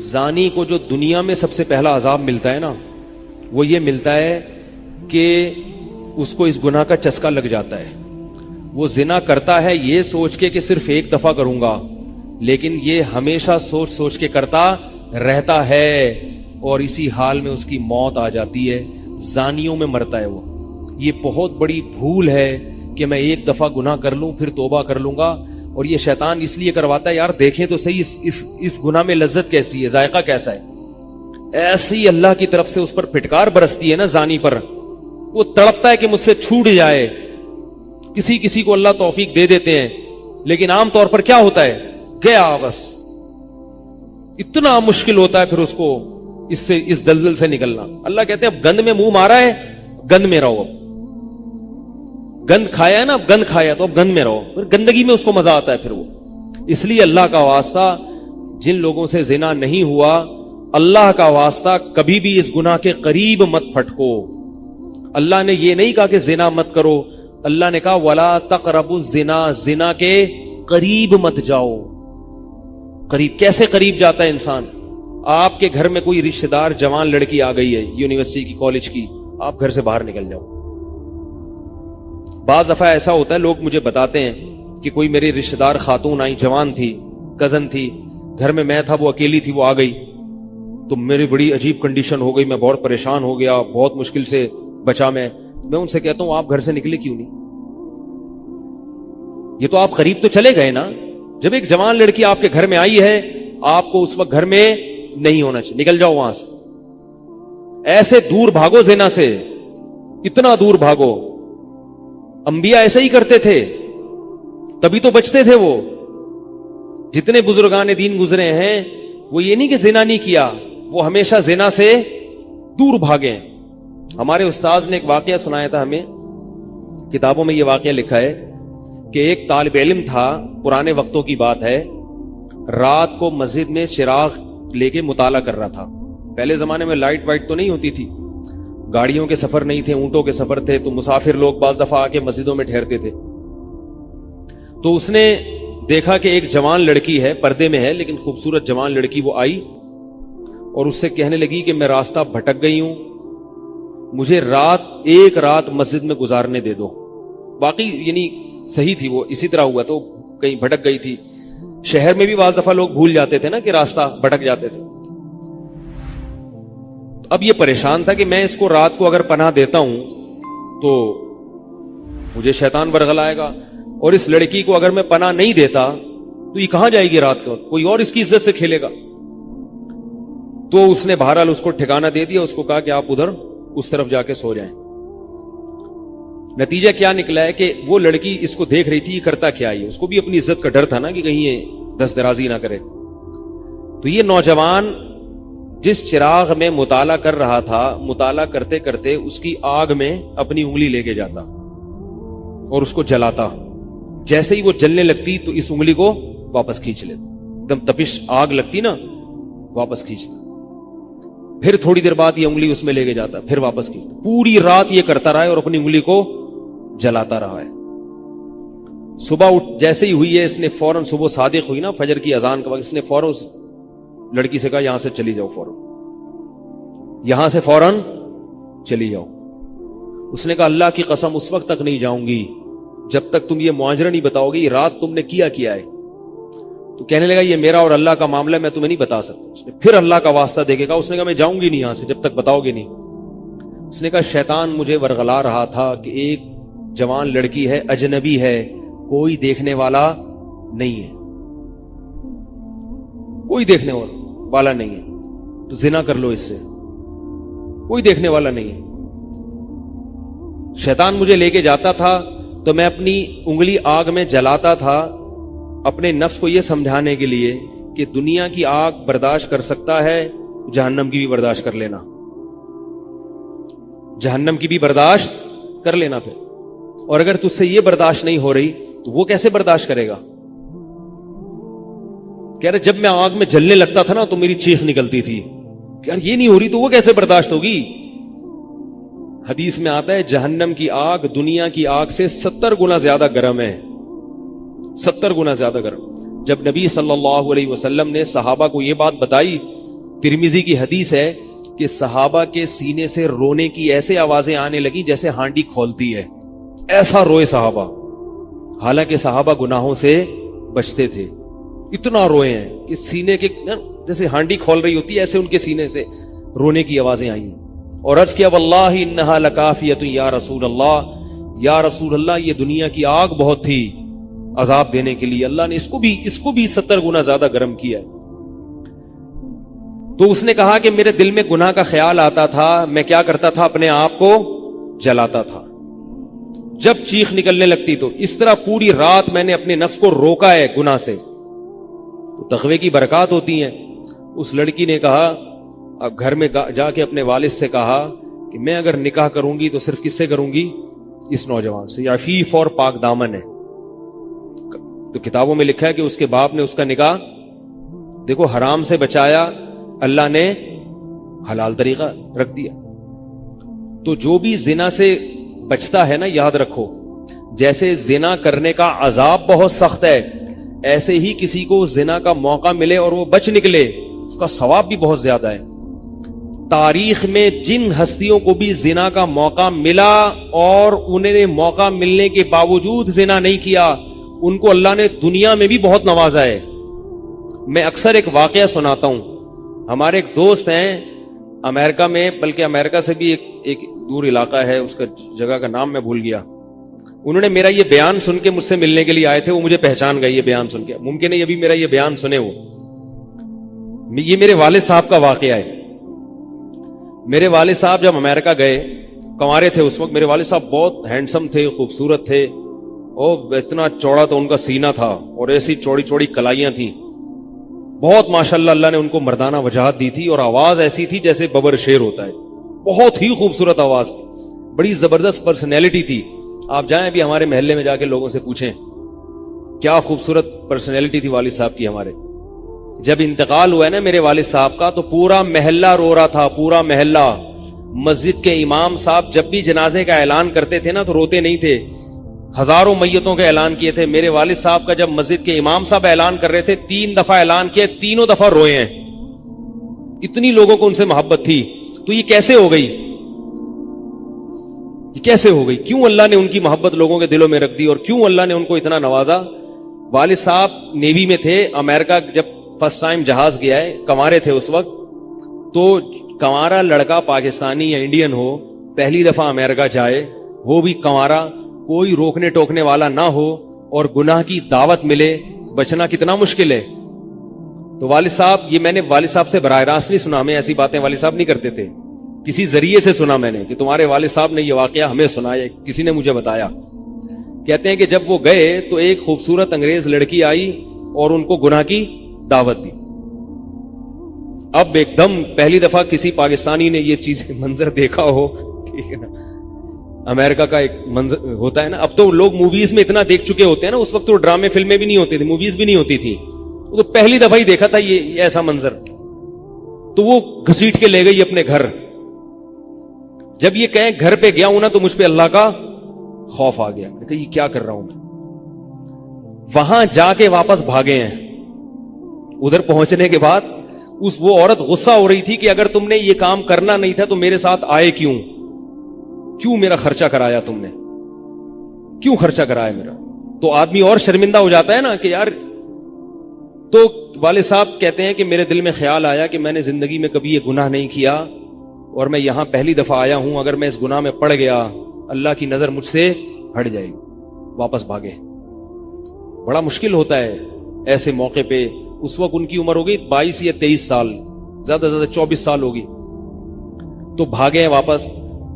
زانی کو جو دنیا میں سب سے پہلا عذاب ملتا ہے نا، وہ یہ ملتا ہے کہ اس کو اس گناہ کا چسکا لگ جاتا ہے. وہ زنا کرتا ہے یہ سوچ کے کہ صرف ایک دفعہ کروں گا، لیکن یہ ہمیشہ سوچ سوچ کے کرتا رہتا ہے، اور اسی حال میں اس کی موت آ جاتی ہے. زانیوں میں مرتا ہے وہ. یہ بہت بڑی بھول ہے کہ میں ایک دفعہ گناہ کر لوں پھر توبہ کر لوں گا. اور یہ شیطان اس لیے کرواتا ہے، یار دیکھیں تو صحیح اس گناہ میں لذت کیسی ہے، ذائقہ کیسا ہے. ایسی اللہ کی طرف سے اس پر پھٹکار برستی ہے نا زانی پر، وہ تڑپتا ہے کہ مجھ سے چھوٹ جائے. کسی کو اللہ توفیق دے دیتے ہیں، لیکن عام طور پر کیا ہوتا ہے، گیا بس. اتنا مشکل ہوتا ہے پھر اس کو اس دلدل سے نکلنا. اللہ کہتے ہیں اب گند میں منہ مارا ہے، گند میں رہو. اب گند کھایا ہے نا، اب گند کھایا تو اب گند میں رہو. پھر گندگی میں اس کو مزہ آتا ہے پھر وہ. اس لیے اللہ کا واسطہ جن لوگوں سے زنا نہیں ہوا، اللہ کا واسطہ کبھی بھی اس گناہ کے قریب مت پھٹکو. اللہ نے یہ نہیں کہا کہ زنا مت کرو، اللہ نے کہا ولا تقربوا الزنا، زنا کے قریب مت جاؤ. قریب کیسے قریب جاتا ہے انسان؟ آپ کے گھر میں کوئی رشتہ دار جوان لڑکی آ گئی ہے یونیورسٹی کی، کالج کی، آپ گھر سے باہر نکل جاؤ. بعض دفعہ ایسا ہوتا ہے، لوگ مجھے بتاتے ہیں کہ کوئی میری رشتہ دار خاتون آئی، جوان تھی، کزن تھی، گھر میں میں تھا، وہ اکیلی تھی، وہ آ گئی تو میری بڑی عجیب کنڈیشن ہو گئی، میں بہت پریشان ہو گیا، بہت مشکل سے بچا. میں ان سے کہتا ہوں آپ گھر سے نکلے کیوں نہیں؟ یہ تو آپ قریب تو چلے گئے نا. جب ایک جوان لڑکی آپ کے گھر میں آئی ہے، آپ کو اس وقت گھر میں نہیں ہونا چاہیے، نکل جاؤ وہاں سے. ایسے دور بھاگو زنا سے، اتنا دور بھاگو. انبیاء ایسا ہی کرتے تھے، تبھی تو بچتے تھے. وہ جتنے بزرگان دین گزرے ہیں، وہ یہ نہیں کہ زنا نہیں کیا، وہ ہمیشہ زنا سے دور بھاگے. ہمارے استاذ نے ایک واقعہ سنایا تھا ہمیں، کتابوں میں یہ واقعہ لکھا ہے کہ ایک طالب علم تھا، پرانے وقتوں کی بات ہے، رات کو مسجد میں چراغ لے کے مطالعہ کر رہا تھا. پہلے زمانے میں لائٹ وائٹ تو نہیں ہوتی تھی، گاڑیوں کے سفر نہیں تھے، اونٹوں کے سفر تھے، تو مسافر لوگ بعض دفعہ آ کے مسجدوں میں ٹھہرتے تھے. تو اس نے دیکھا کہ ایک جوان لڑکی ہے، پردے میں ہے لیکن خوبصورت جوان لڑکی. وہ آئی اور اس سے کہنے لگی کہ میں راستہ بھٹک گئی ہوں، مجھے ایک رات مسجد میں گزارنے دے دو. باقی یعنی صحیح تھی، وہ اسی طرح ہوا تو کہیں بھٹک گئی تھی. شہر میں بھی بعض دفعہ لوگ بھول جاتے تھے نا کہ راستہ بھٹک جاتے تھے. اب یہ پریشان تھا کہ میں اس کو رات کو اگر پناہ دیتا ہوں تو مجھے شیطان برگلائے گا، اور اس لڑکی کو اگر میں پناہ نہیں دیتا تو یہ کہاں جائے گی رات کو، کوئی اور اس کی عزت سے کھیلے گا. تو اس نے بہرحال اس کو ٹھکانہ دے دیا، اس کو کہا کہ آپ ادھر اس طرف جا کے سو جائیں. نتیجہ کیا نکلا ہے کہ وہ لڑکی اس کو دیکھ رہی تھی یہ کرتا کیا ہے، اس کو بھی اپنی عزت کا ڈر تھا نا کہ کہیں یہ دست درازی نہ کرے. تو یہ نوجوان جس چراغ میں مطالعہ کر رہا تھا، مطالعہ کرتے کرتے اس کی آگ میں اپنی انگلی لے کے جاتا اور اس کو جلاتا. جیسے ہی وہ جلنے لگتی تو اس انگلی کو واپس کھینچ لیتا، ایک دم تپش آگ لگتی نا، واپس کھینچتا. پھر تھوڑی دیر بعد یہ انگلی اس میں لے کے جاتا، پھر واپس کھینچتا. پوری رات یہ کرتا رہا ہے اور اپنی انگلی کو جلاتا رہا ہے. صبح جیسے ہی ہوئی ہے، اس نے فوراً، صبح صادق ہوئی نا فجر کی اذان کا وقت، اس نے فوراً اس لڑکی سے کہا یہاں سے چلی جاؤ، فوراً یہاں سے فوراً چلی جاؤ. اس نے کہا اللہ کی قسم اس وقت تک نہیں جاؤں گی جب تک تم یہ معاجرہ نہیں بتاؤ گے، یہ رات تم نے کیا ہے. تو کہنے لگا یہ میرا اور اللہ کا معاملہ، میں تمہیں نہیں بتا سکتا. اس نے پھر اللہ کا واسطہ دے کے کہا، اس نے کہا میں جاؤں گی نہیں یہاں سے جب تک بتاؤ گے نہیں. اس نے کہا شیطان مجھے ورغلا رہا تھا کہ ایک جوان لڑکی ہے، اجنبی ہے، کوئی دیکھنے والا نہیں ہے، کوئی دیکھنے والا نہیں ہے، تو زنا کر لو اس سے، کوئی دیکھنے والا نہیں ہے. شیطان مجھے لے کے جاتا تھا تو میں اپنی انگلی آگ میں جلاتا تھا، اپنے نفس کو یہ سمجھانے کے لیے کہ دنیا کی آگ برداشت کر سکتا ہے، جہنم کی بھی برداشت کر لینا، جہنم کی بھی برداشت کر لینا. پھر اور اگر تجھ سے یہ برداشت نہیں ہو رہی تو وہ کیسے برداشت کرے گا؟ کہہ رہے جب میں آگ میں جلنے لگتا تھا نا تو میری چیخ نکلتی تھی کہ یار یہ نہیں ہو رہی تو وہ کیسے برداشت ہوگی. حدیث میں آتا ہے جہنم کی آگ دنیا کی آگ سے 70 گنا زیادہ گرم ہے، 70 گنا زیادہ گرم. جب نبی صلی اللہ علیہ وسلم نے صحابہ کو یہ بات بتائی ترمذی کی حدیث ہے کہ صحابہ کے سینے سے رونے کی ایسے آوازیں آنے لگی جیسے ہانڈی کھولتی ہے، ایسا روئے صحابہ، حالانکہ صحابہ گناہوں سے بچتے تھے، اتنا روئے ہیں کہ سینے کے جیسے ہانڈی کھول رہی ہوتی ہے ایسے ان کے سینے سے رونے کی آوازیں آئی ہیں، اور عرض کیا واللہ انہا لکافیۃ یا رسول اللہ، یا رسول اللہ یہ دنیا کی آگ بہت تھی عذاب دینے کے لیے، اللہ نے اس کو بھی 70 گنا زیادہ گرم کیا ہے۔ تو اس نے کہا کہ میرے دل میں گناہ کا خیال آتا تھا، میں کیا کرتا تھا، اپنے آپ کو جلاتا تھا جب چیخ نکلنے لگتی، تو اس طرح پوری رات میں نے اپنے نفس کو روکا ہے گناہ سے۔ تو تقوی کی برکات ہوتی ہیں۔ اس لڑکی نے کہا، اب گھر میں جا کے اپنے والد سے کہا کہ میں اگر نکاح کروں گی تو صرف کس سے کروں گی، اس نوجوان سے، عفیف اور پاک دامن ہے۔ تو کتابوں میں لکھا ہے کہ اس کے باپ نے اس کا نکاح دیکھو حرام سے بچایا، اللہ نے حلال طریقہ رکھ دیا۔ تو جو بھی زنا سے بچتا ہے نا، یاد رکھو جیسے زنا کرنے کا عذاب بہت سخت ہے، ایسے ہی کسی کو زنا کا موقع ملے اور وہ بچ نکلے، اس کا ثواب بھی بہت زیادہ ہے۔ تاریخ میں جن ہستیوں کو بھی زنا کا موقع ملا اور انہیں نے موقع ملنے کے باوجود زنا نہیں کیا، ان کو اللہ نے دنیا میں بھی بہت نوازا ہے۔ میں اکثر ایک واقعہ سناتا ہوں، ہمارے ایک دوست ہیں امریکہ میں، بلکہ امریکہ سے بھی ایک دور علاقہ ہے، اس کا جگہ کا نام میں بھول گیا، انہوں نے میرا یہ بیان سن کے مجھ سے ملنے کے لیے آئے تھے، وہ مجھے پہچان گئے یہ بیان سن کے، ممکن ہے یہ بھی میرا یہ بیان سنے وہ۔ یہ میرے والد صاحب کا واقعہ ہے۔ میرے والد صاحب جب امریکہ گئے، کنوارے تھے اس وقت، میرے والد صاحب بہت ہینڈسم تھے، خوبصورت تھے، اور اتنا چوڑا تو ان کا سینہ تھا اور ایسی چوڑی چوڑی کلائیاں تھیں، بہت ماشاءاللہ اللہ نے ان کو مردانہ وجاہت دی تھی، اور آواز ایسی تھی جیسے ببر شیر ہوتا ہے، بہت ہی خوبصورت آواز تھی، بڑی زبردست پرسنالٹی تھی۔ آپ جائیں بھی ہمارے محلے میں جا کے لوگوں سے پوچھیں کیا خوبصورت پرسنالٹی تھی والد صاحب کی ہمارے۔ جب انتقال ہوا ہے نا میرے والد صاحب کا، تو پورا محلہ رو رہا تھا، پورا محلہ۔ مسجد کے امام صاحب جب بھی جنازے کا اعلان کرتے تھے نا تو روتے نہیں تھے، ہزاروں میتوں کا اعلان کیے تھے۔ میرے والد صاحب کا جب مسجد کے امام صاحب اعلان کر رہے تھے، 3 دفعہ اعلان کیا، تینوں دفعہ روئے ہیں، اتنی لوگوں کو ان سے محبت تھی۔ تو یہ کیسے ہو گئی، یہ کیسے ہو گئی؟ کیوں اللہ نے ان کی محبت لوگوں کے دلوں میں رکھ دی، اور کیوں اللہ نے ان کو اتنا نوازا؟ والد صاحب نیوی میں تھے، امریکہ جب فرسٹ ٹائم جہاز گیا ہے، کنوارے تھے اس وقت، تو کنوارا لڑکا پاکستانی یا انڈین ہو، پہلی دفعہ امریکہ جائے، وہ بھی کنوارا، کوئی روکنے ٹوکنے والا نہ ہو، اور گناہ کی دعوت ملے، بچنا کتنا مشکل ہے۔ تو والد صاحب، یہ میں نے والد صاحب سے براہ راست نہیں سنا، ہمیں ایسی باتیں والد صاحب نہیں کرتے تھے، کسی ذریعے سے سنا میں نے کہ تمہارے والد صاحب نے یہ واقعہ ہمیں سنایا، کسی نے مجھے بتایا۔ کہتے ہیں کہ جب وہ گئے تو ایک خوبصورت انگریز لڑکی آئی اور ان کو گناہ کی دعوت دی۔ اب ایک دم پہلی دفعہ کسی پاکستانی نے یہ چیز منظر دیکھا ہو، ٹھیک ہے نا، امریکہ کا ایک منظر ہوتا ہے نا، اب تو لوگ موویز میں اتنا دیکھ چکے ہوتے ہیں نا، اس وقت تو ڈرامے فلمیں بھی نہیں ہوتی تھی، موویز بھی نہیں ہوتی تھی، وہ تو پہلی دفعہ ہی دیکھا تھا یہ ایسا منظر، تو وہ گھسیٹ کے لے گئی اپنے گھر۔ جب یہ کہیں گھر پہ گیا ہوں نا تو مجھ پہ اللہ کا خوف آ گیا، میں نے کہا یہ کیا کر رہا ہوں میں۔ وہاں جا کے واپس بھاگے ہیں۔ ادھر پہنچنے کے بعد وہ عورت غصہ ہو رہی تھی کہ اگر تم نے یہ کام کرنا نہیں تھا تو میرے ساتھ آئے کیوں میرا خرچہ کرایا تم نے، کیوں خرچہ کرایا میرا؟ تو آدمی اور شرمندہ ہو جاتا ہے نا کہ یار۔ تو والد صاحب کہتے ہیں کہ میرے دل میں خیال آیا کہ میں نے زندگی میں کبھی یہ گناہ نہیں کیا، اور میں یہاں پہلی دفعہ آیا ہوں، اگر میں اس گناہ میں پڑ گیا اللہ کی نظر مجھ سے ہٹ جائے گی۔ واپس بھاگے۔ بڑا مشکل ہوتا ہے ایسے موقع پہ۔ اس وقت ان کی عمر ہوگی 22 یا 23 سال، زیادہ 24 سال ہوگی، تو بھاگے ہیں واپس۔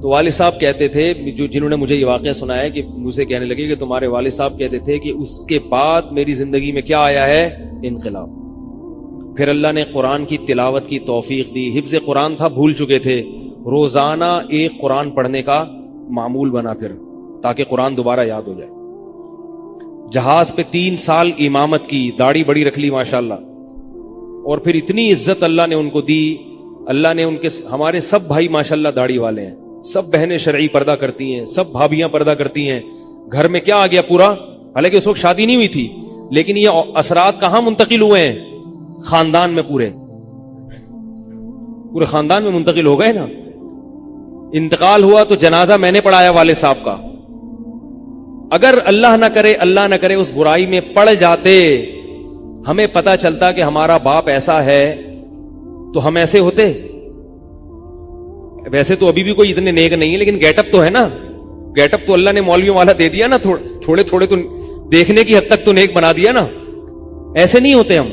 تو والد صاحب کہتے تھے، جنہوں نے مجھے یہ واقعہ سنایا، کہ مجھے کہنے لگے کہ تمہارے والد صاحب کہتے تھے کہ اس کے بعد میری زندگی میں کیا آیا ہے؟ انقلاب۔ پھر اللہ نے قرآن کی تلاوت کی توفیق دی، حفظ قرآن تھا، بھول چکے تھے، روزانہ ایک قرآن پڑھنے کا معمول بنا پھر، تاکہ قرآن دوبارہ یاد ہو جائے۔ جہاز پہ 3 سال امامت کی، داڑھی بڑی رکھ لی ماشاءاللہ، اور پھر اتنی عزت اللہ نے ان کو دی۔ اللہ نے ان کے، ہمارے سب بھائی ماشاءاللہ داڑھی والے ہیں، سب بہنیں شرعی پردہ کرتی ہیں، سب بھابیاں پردہ کرتی ہیں۔ گھر میں کیا آ گیا پورا، حالانکہ اس وقت شادی نہیں ہوئی تھی، لیکن یہ اثرات کہاں منتقل ہوئے ہیں؟ خاندان میں پورے۔ پورے خاندان میں منتقل ہو گئے نا. انتقال ہوا تو جنازہ میں نے پڑھایا والد صاحب کا. اگر اللہ نہ کرے اس برائی میں پڑ جاتے, ہمیں پتا چلتا کہ ہمارا باپ ایسا ہے, تو ہم ایسے ہوتے. ویسے تو ابھی بھی کوئی اتنے نیک نہیں ہے, لیکن گیٹ اپ تو ہے نا. گیٹ اپ تو اللہ نے مولویوں والا دے دیا نا, تھوڑے تھوڑے تو دیکھنے کی حد تک تو نیک بنا دیا نا. ایسے نہیں ہوتے ہم.